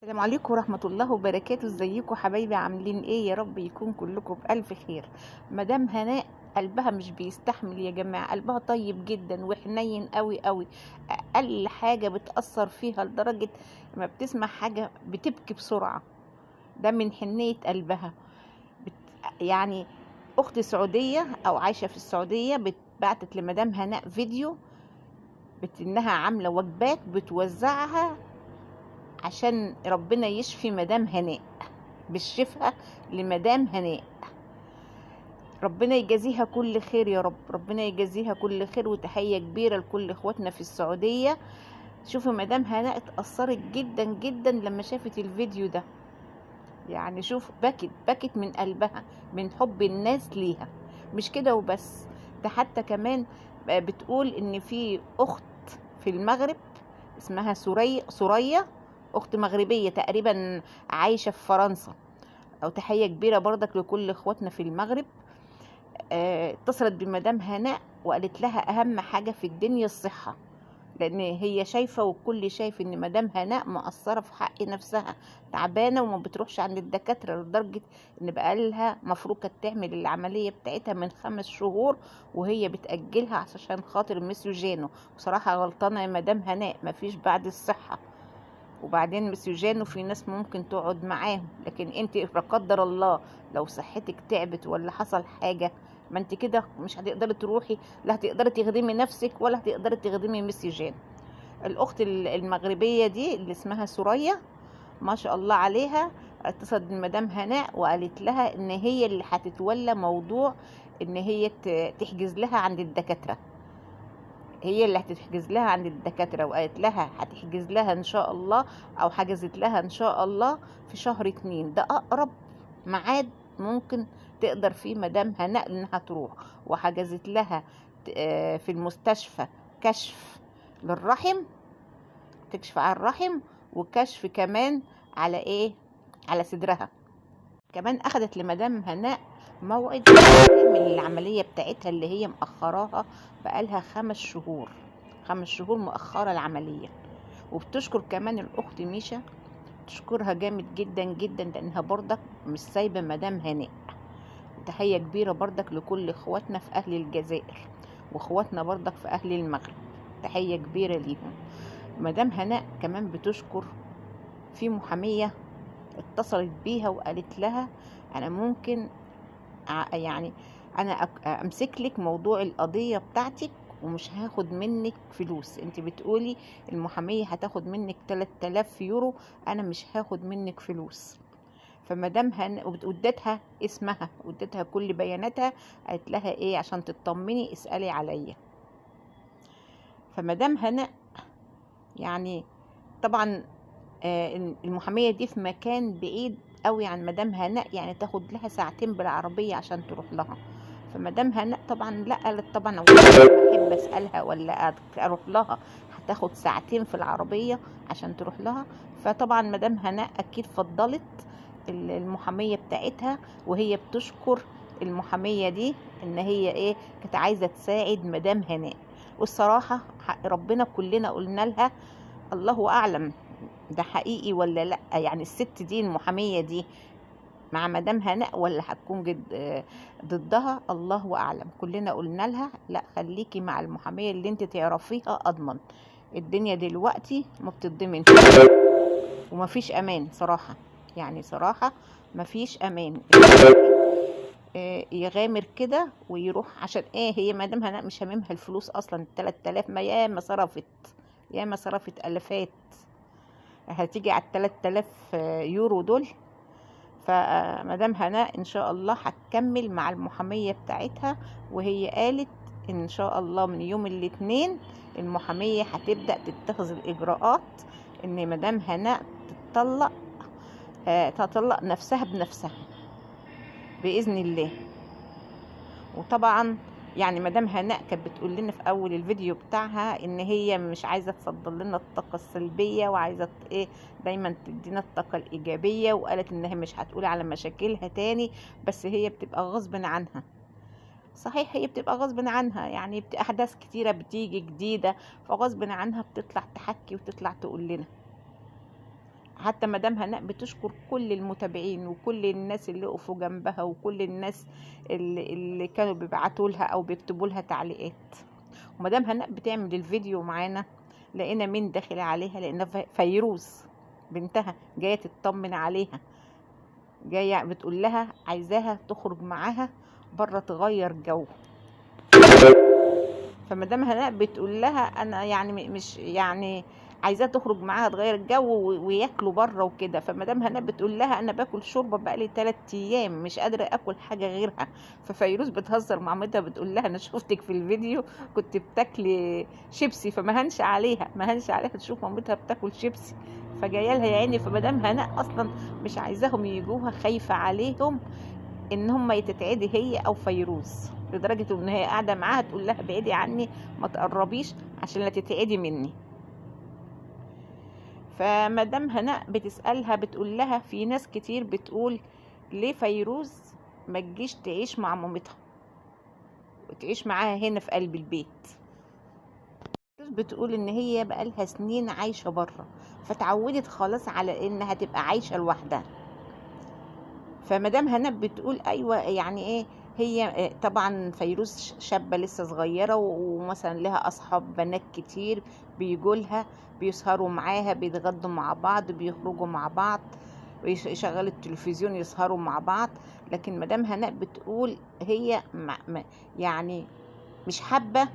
السلام عليكم ورحمة الله وبركاته. ازيكم حبايبي؟ عاملين ايه؟ يا رب يكون كلكم بألف خير. مدام هناء قلبها مش بيستحمل يا جماعة، قلبها طيب جدا وحنين قوي قوي. اقل حاجة بتأثر فيها لدرجة ما بتسمع حاجة بتبكي بسرعة. ده من حنية قلبها. بت... يعني اخت سعودية او عايشة في السعودية بعتت لمدام هناء فيديو انها عاملة وجبات بتوزعها عشان ربنا يشفي مدام هناء، بالشفاء لمدام هناء. ربنا يجازيها كل خير يا رب، ربنا يجازيها كل خير. وتحية كبيرة لكل اخواتنا في السعودية. شوفوا مدام هناء اتأثرت جدا جدا لما شافت الفيديو ده. يعني شوف، بكت من قلبها من حب الناس ليها. مش كده وبس، ده حتى كمان بتقول ان في اخت في المغرب اسمها سوريا، اخت مغربية تقريبا عايشة في فرنسا. او تحية كبيرة برضك لكل اخواتنا في المغرب. اتصلت بمدام هناء وقالت لها اهم حاجة في الدنيا الصحة، لان هي شايفة والكل شايف ان مدام هناء مقصرة في حق نفسها، تعبانة وما بتروحش عند الدكاترة، لدرجة ان بقالها مفروض تعمل العملية بتاعتها من 5 شهور وهي بتأجلها عشان خاطر ميسيو جانو. بصراحة غلطانة يا مدام هناء، مفيش بعد الصحة. وبعدين ميسيو جانو في ناس ممكن تقعد معاهم، لكن انت لا قدر الله لو صحتك تعبت ولا حصل حاجة، ما انت كده مش هتقدري تروحي، لا هتقدري تخدمي نفسك ولا هتقدري تخدمي ميسيو جانو. الاخت المغربية دي اللي اسمها سوريا ما شاء الله عليها، اتصلت بمدام هناء وقالت لها ان هي اللي هتتولى موضوع ان هي تحجز لها عند الدكاترة. هي اللي هتحجز لها عند الدكاترة، وقالت لها هتحجز لها ان شاء الله، او حجزت لها ان شاء الله في شهر 2. ده اقرب ميعاد ممكن تقدر فيه مدام هناء انها تروح. وحجزت لها في المستشفى كشف للرحم، تكشف على الرحم، وكشف كمان على ايه، على صدرها. كمان اخدت لمدام هناء موعد تعمل العملية بتاعتها اللي هي مأخراها بقالها 5 شهور. 5 شهور مؤخرة العملية. وبتشكر كمان الأخت ميشا، تشكرها جامد جدا جدا لأنها برضك مش سايبة مدام هناء. وتحية كبيرة برضك لكل اخواتنا في أهل الجزائر واخواتنا برضك في أهل المغرب، تحية كبيرة ليهم. مدام هناء كمان بتشكر في محامية اتصلت بيها وقالت لها أنا ممكن يعني انا امسك لك موضوع القضية بتاعتك ومش هاخد منك فلوس. انت بتقولي المحامية هتاخد منك 3000 يورو، انا مش هاخد منك فلوس. فمدام ودتها اسمها ودتها كل بياناتها، قالت لها ايه عشان تطمني اسألي عليا. فمدام هناء يعني طبعا المحامية دي في مكان بعيد قوي عن مدام هناء، يعني تاخد لها ساعتين بالعربية عشان تروح لها. فمدام هناء طبعا لا، قالت طبعا احب اسالها ولا اروح لها، هتاخد ساعتين في العربيه عشان تروح لها. فطبعا مدام هناء اكيد فضلت المحاميه بتاعتها، وهي بتشكر المحاميه دي ان هي ايه كانت عايزه تساعد مدام هناء. والصراحه حق ربنا كلنا قلنا لها الله اعلم ده حقيقي ولا لا، يعني الست دي المحاميه دي مع مدام هناء ولا هتكون ضدها، الله اعلم. كلنا قلنا لها لا خليكي مع المحاميه اللي انت تعرفيها اضمن. الدنيا دلوقتي ما بتضمن ومفيش امان صراحه، يعني صراحه مفيش امان. يغامر كده ويروح عشان ايه؟ هي مدام هناء مش هاممها الفلوس اصلا. 3000 ما ياما صرفت، ياما صرفت الافات، هتيجي على 3000 يورو دول. فمدام هناء ان شاء الله هتكمل مع المحامية بتاعتها، وهي قالت ان شاء الله من يوم الاثنين المحامية هتبدأ تتخذ الاجراءات ان مدام هناء تطلق نفسها بنفسها بإذن الله. وطبعا يعني مدام هناء كانت بتقول لنا في اول الفيديو بتاعها ان هي مش عايزه تصدر لنا الطاقه السلبيه، وعايزه ايه دايما تدينا الطاقه الايجابيه. وقالت انها مش هتقول على مشاكلها تاني، بس هي بتبقى غصب عنها. صحيح هي بتبقى غصب عنها، يعني احداث كتيره بتيجي جديده، فغصب عنها بتطلع تحكي وتطلع تقول لنا. حتى مدام هناء بتشكر كل المتابعين وكل الناس اللي وقفوا جنبها وكل الناس اللي كانوا بيبعتوا لها او بيكتبوا لها تعليقات. ومدام هناء بتعمل الفيديو معانا، لقينا مين داخل عليها، لقينا فيروز بنتها جايه تطمن عليها، جايه بتقول لها عايزاها تخرج معاها بره تغير جو. فمدام هناء بتقول لها انا يعني مش يعني عايزاه تخرج معاها تغير الجو وياكلوا بره وكده. فمدام هناء بتقول لها انا باكل شوربه بقالي 3 ايام مش قادره اكل حاجه غيرها. ففيروز بتهزر مع مامتها بتقول لها انا شفتك في الفيديو كنت بتاكلي شيبسي، فما هنش عليها تشوف مامتها بتاكل شيبسي فجايه لها يا عيني. فمدام هناء اصلا مش عايزاهم يجوها، خايفه عليهم ان هم يتتعدي هي او فيروز، لدرجه ان هي قاعده معاها تقول لها بعيدي عني ما تقربيش عشان لا تتعدي مني. فمدام هناء بتسالها بتقول لها في ناس كتير بتقول ليه فيروز ما تجيش تعيش مع مامتها وتعيش معاها هنا في قلب البيت. بتقول ان هي بقالها سنين عايشه بره، فتعودت خلاص على انها تبقى عايشه لوحدها. فمدام هناء بتقول ايوه يعني ايه، هي طبعا فيروز شابه لسه صغيره ومثلا لها اصحاب بنات كتير بيجوا لها بيسهروا معاها بيتغدوا مع بعض بيخرجوا مع بعض ويشغلوا التلفزيون يسهروا مع بعض. لكن مدام هناء بتقول هي يعني مش حابه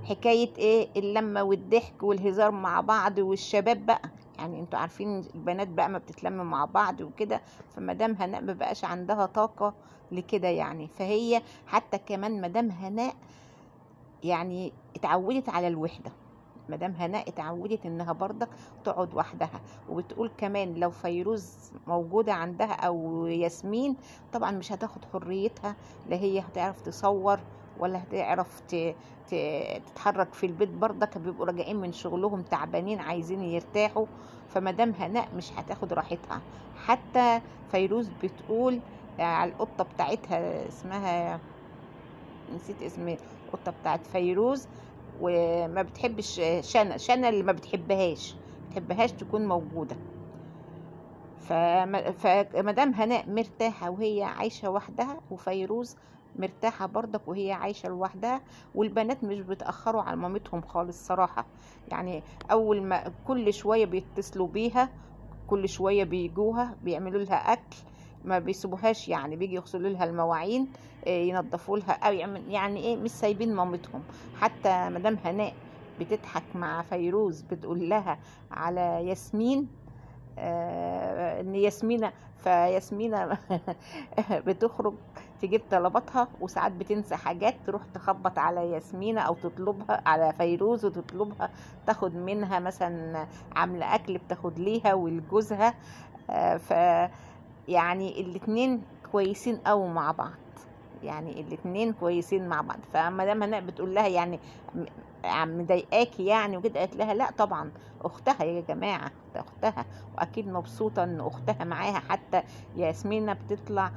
حكايه ايه اللمه والضحك والهزار مع بعض والشباب بقى، يعني انتوا عارفين البنات بقى ما بتتلم مع بعض وكده. فمدام هناء ما بقاش عندها طاقه لكده يعني. فهي حتى كمان مدام هناء يعني اتعودت على الوحده. مدام هناء اتعودت انها برضك تقعد وحدها. وبتقول كمان لو فيروز موجوده عندها او ياسمين طبعا مش هتاخد حريتها، لا هي هتعرف تصور ولا هتعرف تتحرك في البيت، برضك بيبقوا راجعين من شغلهم تعبانين عايزين يرتاحوا. فمدام هناء مش هتاخد راحتها. حتى فيروز بتقول على القطه بتاعتها اسمها نسيت اسم القطه بتاعت فيروز، وما بتحبش شنا اللي ما بتحبهاش تكون موجوده. فمدام هناء مرتاحه وهي عايشه وحدها، وفيروز مرتاحه برضك وهي عايشه لوحدها. والبنات مش بيتاخروا على مامتهم خالص صراحه، يعني اول ما كل شويه بيتصلوا بيها كل شويه بيجوها بيعملوا لها اكل، ما بيسيبوهاش يعني بيجي يغسلوا لها المواعين ينظفوا لها او يعني ايه مش سايبين مامتهم. حتى مدام هناء بتضحك مع فيروز بتقول لها على ياسمين ان ياسمينة فياسمينة بتخرج تجيب طلباتها وساعات بتنسى حاجات تروح تخبط على ياسمينة او تطلبها على فيروز وتطلبها تاخد منها مثلا عاملة اكل بتاخد ليها ولجوزها. ف يعني الاتنين كويسين قوي مع بعض، يعني الاتنين كويسين مع بعض. فمدام هناء بتقول لها يعني مضايقاكي يعني وكده، قالت لها لا طبعا اختها يا جماعه ده اختها واكيد مبسوطه ان اختها معاها. حتى ياسمينة بتطلع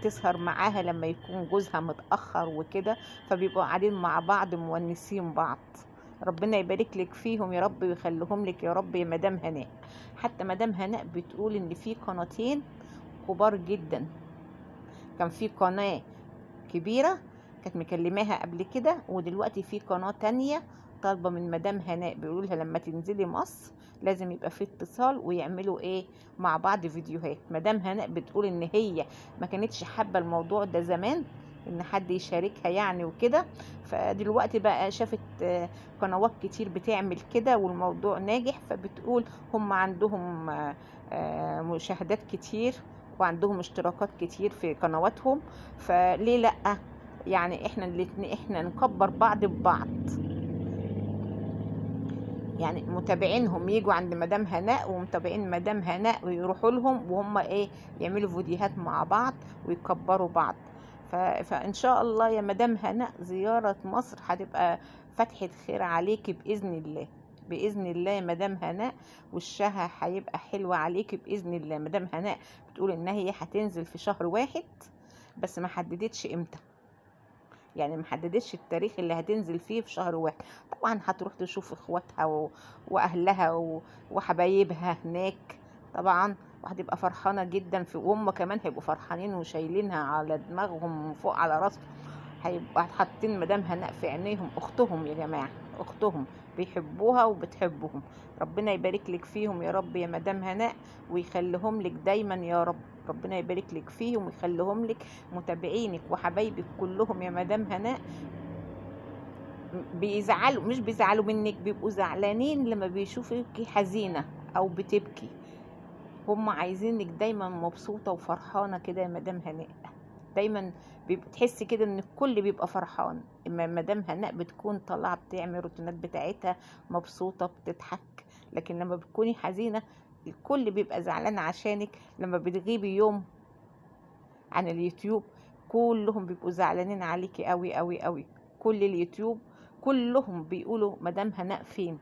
تسهر معاها لما يكون جوزها متاخر وكده، فبيبقوا قاعدين مع بعض مونسين بعض. ربنا يبارك لك فيهم يا رب ويخليهم لك يا رب يا مدام هناء. حتى مدام هناء بتقول ان في قناتين كبار جدا، كان في قناه كبيرة كانت مكلماها قبل كده، ودلوقتي في قناة تانية طالبة من مدام هناء بيقولوا لها لما تنزلي مصر لازم يبقى في اتصال ويعملوا ايه مع بعض فيديوهات. مدام هناء بتقول ان هي ما كانتش حابة الموضوع ده زمان ان حد يشاركها يعني وكده، فدلوقتي بقى شافت قنوات كتير بتعمل كده والموضوع ناجح، فبتقول هم عندهم مشاهدات كتير وعندهم اشتراكات كتير في قنواتهم، فليه لأ يعني احنا الاتنين احنا نكبر بعض ببعض، يعني متابعينهم يجوا عند مدام هناء ومتابعين مدام هناء ويروحوا لهم وهم ايه يعملوا فيديوهات مع بعض ويكبروا بعض. فان شاء الله يا مدام هناء زيارة مصر هتبقى فتحة خير عليكي بإذن الله، بإذن الله يا مدام هناء، وشها هيبقى حلو عليكي بإذن الله. مدام هناء بتقول ان هي هتنزل في شهر 1 بس ما حددتش امتى، يعني محددتش التاريخ اللي هتنزل فيه في شهر 1. طبعا هتروح تشوف اخواتها واهلها وحبايبها هناك، طبعا، وهتبقى فرحانه جدا وهم كمان هيبقوا فرحانين وشايلينها على دماغهم من فوق على راسهم. هيبقوا حاطين مدام هناء في عينيهم، اختهم يا جماعه، اختهم بيحبوها وبتحبهم. ربنا يبارك لك فيهم يا رب يا مدام هناء، ويخليهم لك دايما يا رب. ربنا يبارك لك فيهم ويخليهم لك. متابعينك وحبايبك كلهم يا مدام هناء بيزعلوا، مش بيزعلوا منك، بيبقوا زعلانين لما بيشوفوكي حزينه او بتبكي. هم عايزينك دايما مبسوطه وفرحانه كده يا مدام هناء. دايما تحسي كده ان الكل بيبقى فرحان اما مدام هناء بتكون طالعه بتعمل الروتينات بتاعتها مبسوطه بتضحك. لكن لما بتكوني حزينه الكل بيبقى زعلان عشانك. لما بتغيبي يوم عن اليوتيوب كلهم بيبقوا زعلانين عليكي قوي قوي قوي. كل اليوتيوب كلهم بيقولوا مدام هناء فين.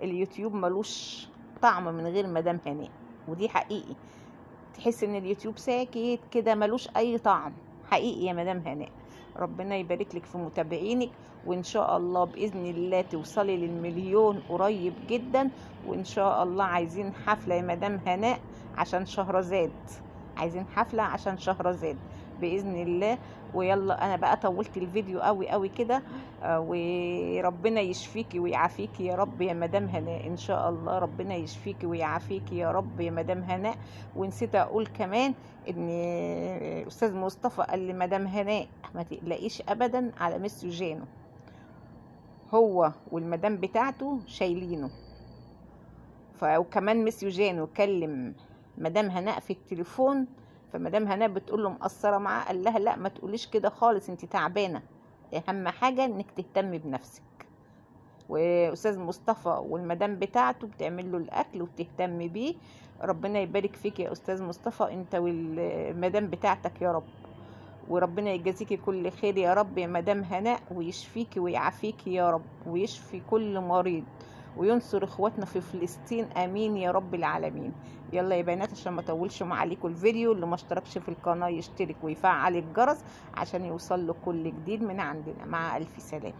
اليوتيوب ملوش طعم من غير مدام هناء، ودي حقيقي. تحس ان اليوتيوب ساكت كده ملوش اي طعم. حقيقي يا مدام هناء. ربنا يبارك لك في متابعينك، وان شاء الله باذن الله توصلي للمليون قريب جدا. وان شاء الله عايزين حفله يا مدام هناء عشان شهرزاد. عايزين حفله عشان شهرزاد باذن الله. ويلا انا بقى طولت الفيديو قوي قوي كده. وربنا يشفيكي ويعافيكي يا رب يا مدام هناء. ان شاء الله ربنا يشفيكي ويعافيكي يا رب يا مدام هناء. ونسيت اقول كمان ان استاذ مصطفى قال لمدام هناء ما تقلقيش ابدا على مستر جانو، هو والمدام بتاعته شايلينه. وكمان مستر جانو كلم مدام هناء في التليفون، فمدام هناء بتقول له مقصره معاه، قال لها لا ما تقوليش كده خالص، انت تعبانه، اهم حاجه انك تهتمي بنفسك. واستاذ مصطفى والمدام بتاعته بتعمل له الاكل وبتهتم بيه. ربنا يبارك فيك يا استاذ مصطفى انت والمدام بتاعتك يا رب. وربنا يجازيكي كل خير يا رب يا مدام هناء، ويشفيكي ويعافيكي يا رب، ويشفي كل مريض، وينصر اخواتنا في فلسطين، امين يا رب العالمين. يلا يا بنات عشان ما اطولش عليكم الفيديو، اللي ما اشتركش في القناه يشترك ويفعل الجرس عشان يوصل له كل جديد من عندنا. مع الف سلامه.